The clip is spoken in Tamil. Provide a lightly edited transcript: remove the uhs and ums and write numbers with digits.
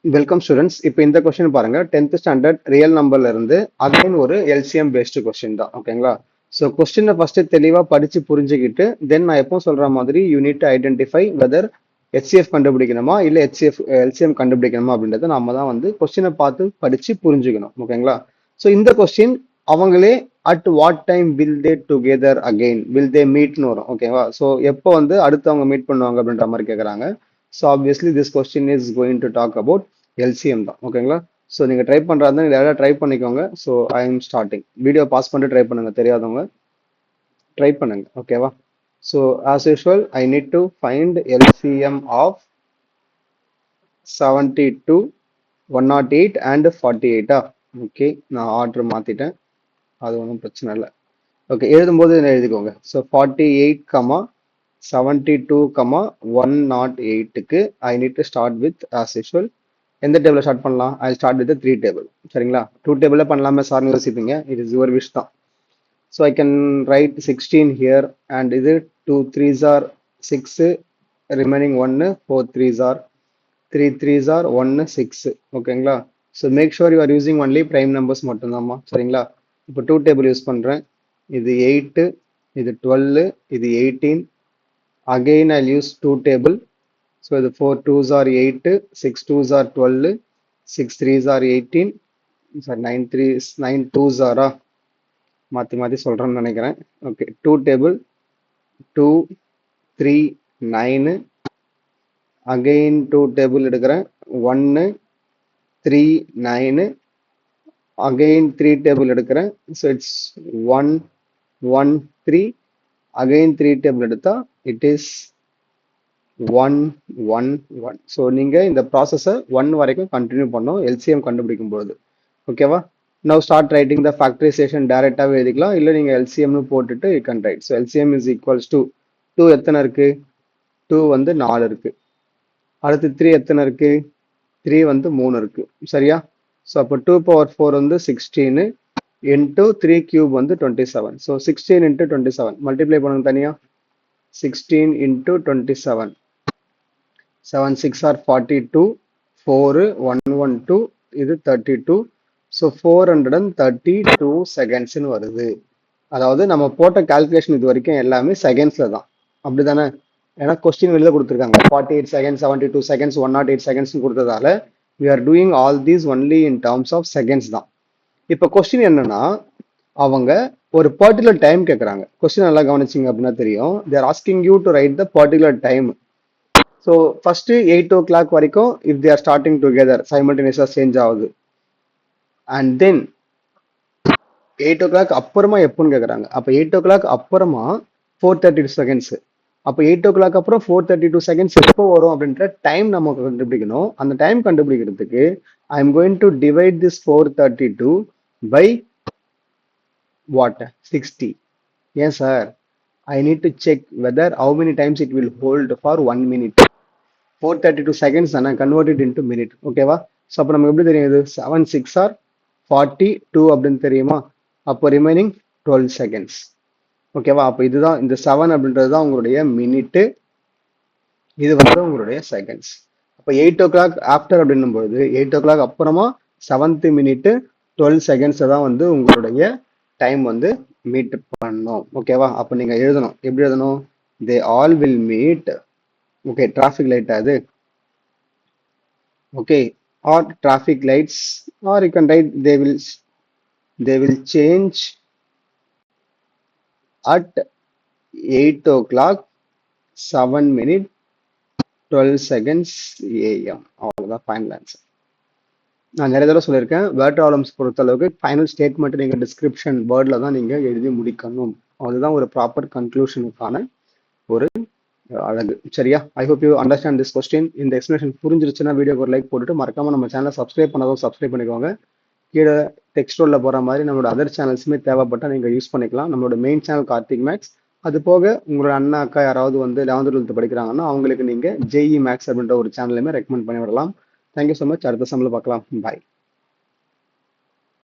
Welcome students. இப்போ இந்த கொஸ்டின் பாருங்க, 10th ஸ்டாண்டர்ட் ரியல் நம்பர்ல இருந்து அகைன் ஒரு எல்சிஎம் பேஸ்டு கொஸ்டின் தான். ஓகேங்களா? ஸோ கொஸ்டினை ஃபர்ஸ்ட் தெளிவா படிச்சு புரிஞ்சுக்கிட்டு தென் நான் எப்போ சொல்ற மாதிரி you need to identify whether HCF கண்டுபிடிக்கணுமா இல்லை எல்சிஎம் கண்டுபிடிக்கணுமா அப்படின்றத நாம தான் வந்து கொஸ்டினை பார்த்து படிச்சு புரிஞ்சுக்கணும். ஓகேங்களா? ஸோ இந்த கொஸ்டின் அவங்களே at what time will they together again will they மீட்னு வரும். ஓகேவா? ஸோ எப்போ வந்து அடுத்தவங்க மீட் பண்ணுவாங்க அப்படின்ற மாதிரி கேட்குறாங்க. So obviously this question is going to talk about LCM தான். ஓகேங்களா? ஸோ நீங்கள் ட்ரை பண்ணுறாருந்தா நீங்கள் ட்ரை பண்ணிக்கோங்க. So I am starting. Video pass பண்ணிட்டு ட்ரை பண்ணுங்க, தெரியாதவங்க ட்ரை பண்ணுங்க. ஓகேவா? So as usual I need to find LCM of 72, 108 and 48. Okay, நான் ஆர்டர் மாற்றிட்டேன், அது ஒன்றும் பிரச்சனை இல்லை. ஓகே, எழுதும்போது எழுதிக்கோங்க. ஸோ 48, 72, 108க்கு I need to start with as usual எந்த டேபிள் ஸ்டார்ட் பண்ணலாம்? I start with 3 table. சரிங்களா? 2 டேபிள் பண்ணலாமே சார்னு யோசிப்பீங்க. இட் இஸ் யுவர் விஷ் தான். So I can write 16 here and இது 2 3s are 6, remaining 1, 4 3s are 3 3s are 1 6. ஓகேங்களா? So make sure you are using only prime numbers மட்டும்தாம்மா. சரிங்களா? இப்போ 2 டேபிள் யூஸ் பண்ணுறேன். இது 8, இது 12, இது 18. Again I use 2 table. So the 4 2s are 8, 6 2s are 12, 6 3s are 18, sorry 9 2s are மாத்தி சொல்றேன்னு நினைக்கிறேன். ஓகே, 2 டேபிள் 2 3 9, அகைன் 2 டேபிள் எடுக்கிறேன். 1 3 9, அகைன் 3 டேபிள் எடுக்கிறேன். ஸோ இட்ஸ் 1 1 3, அகைன் 3 டேபிள் எடுத்தா இட் இஸ் 1 1 1. ஸோ நீங்க இந்த ப்ராசஸை 1 வரைக்கும் கண்டினியூ பண்ணோம் எல்சிஎம் கண்டுபிடிக்கும் பொழுது. ஓகேவா? Now start writing the factorization. டைரக்டாகவே எழுதிக்கலாம், இல்லை நீங்கள் எல்சிஎம்னு போட்டுட்டு you can write. So LCM is equals to 2 எத்தனை இருக்கு? 2 வந்து 4 இருக்கு. அடுத்து 3 எத்தனை இருக்கு? 3 வந்து 3 இருக்கு. சரியா? ஸோ அப்போ 2 power 4 வந்து 16 இன்டூ 3 கியூப் வந்து 27. ஸோ 16 இன்டூ 27 மல்டிப்ளை பண்ணுங்க தனியா. 16 இன்டூ 27, 7 6 are 42, 4 1 1 2, இது 32. ஸோ 432 செகண்ட்ஸ்னு வருது. அதாவது நம்ம போட்ட கால்குலேஷன் இது வரைக்கும் எல்லாமே செகண்ட்ஸ்ல தான், அப்படிதானே? ஏன்னா கொஸ்டின் வெளியில கொடுத்துருக்காங்க 48 செகண்ட்ஸ், 72 செகண்ட்ஸ், 108 செகண்ட்ஸ் கொடுத்ததால we are doing all these only in terms of seconds தான். இப்போ கொஸ்டின் என்னன்னா, அவங்க ஒரு பர்டிகுலர் டைம் கேட்குறாங்க. கொஸ்டின் நல்லா கவனிச்சிங்க அப்படின்னா தெரியும். they are asking you to write the particular time. So first 8 o'clock வரைக்கும் if they are starting together சைமல்டேனியஸாக சேஞ்ச் ஆகுது. அண்ட் தென் 8 o'clock அப்புறமா எப்போன்னு கேட்குறாங்க. அப்போ 8 o'clock அப்புறமா 432 செகண்ட்ஸ். அப்போ 8 o'clock அப்புறம் 432 செகண்ட்ஸ் எப்போ வரும் அப்படின்ற டைம் நம்ம கண்டுபிடிக்கணும். அந்த டைம் கண்டுபிடிக்கிறதுக்கு I am going to divide this 432 by what? 60. ஏன் sir? I need to check whether how many times it will hold for 1 minute. 432 seconds and I convert it into minute. ஓகேவா? ஸோ அப்போ நமக்கு எப்படி தெரியுது? 7 6 are 42 அப்படின்னு தெரியுமா? அப்போ ரிமைனிங் 12 செகண்ட்ஸ். ஓகேவா? அப்போ இதுதான் இந்த 7 அப்படின்றது தான் உங்களுடைய மினிட்டு, இது வந்து உங்களுடைய செகண்ட்ஸ். அப்போ 8 o'clock ஆஃப்டர் அப்படின்னும் பொழுது 8 o'clock அப்புறமா 7th மினிட் 12 செகண்ட்ஸ் தான் வந்து உங்களுடைய டைம் வந்து மீட் பண்ணணும். ஓகேவா? அப்போ நீங்க எழுதணும். எப்படி எழுதணும்? They all will meet. Okay, traffic light அது. Okay, or traffic lights, or you can write they will change at 8 o'clock 7 minutes 12 seconds AM. அவ்வளோதான் ஃபைனல் ஆன்சர். நான் நிறைய தடவை சொல்லியிருக்கேன், வேர்ட் ப்ராப்ளம்ஸ் பொறுத்தளவுக்கு ஃபைனல் ஸ்டேட்மெண்ட் நீங்கள் டிஸ்கிரிப்ஷன் வேர்டில் தான் நீங்கள் எழுதி முடிக்கணும். அதுதான் ஒரு ப்ராப்பர் கன்க்ளூஷனுக்கான ஒரு அழகு. சரியா? I hope you understand this question. இந்த எக்ஸ்பிளேஷன் புரிஞ்சிருச்சுன்னா வீடியோக்கு ஒரு லைக் போட்டுட்டு மறக்காம நம்ம சேனலை சப்ஸ்கிரைப் பண்ணாதோ சப்ஸ்கிரைப் பண்ணிக்கோங்க. கீழே டெக்ஸ்ட் ரோல்ல போகிற மாதிரி நம்மளோட அதர் சேனல்ஸுமே தேவைப்பட்டால் நீங்கள் யூஸ் பண்ணிக்கலாம். நம்மளோட மெயின் சேனல் கார்த்திக் மேக்ஸ். அது போக உங்களோட அண்ணா அக்கா யாராவது வந்து 11th 12th படிக்கிறாங்கன்னா அவங்களுக்கு நீங்கள் ஜேஇ மேக்ஸ் அப்படின்ற ஒரு சேனலுமே ரெக்கமெண்ட் பண்ணி விடலாம். Thank you so much. அடுத்த சம்பளம் பார்க்கலாம். பாய்.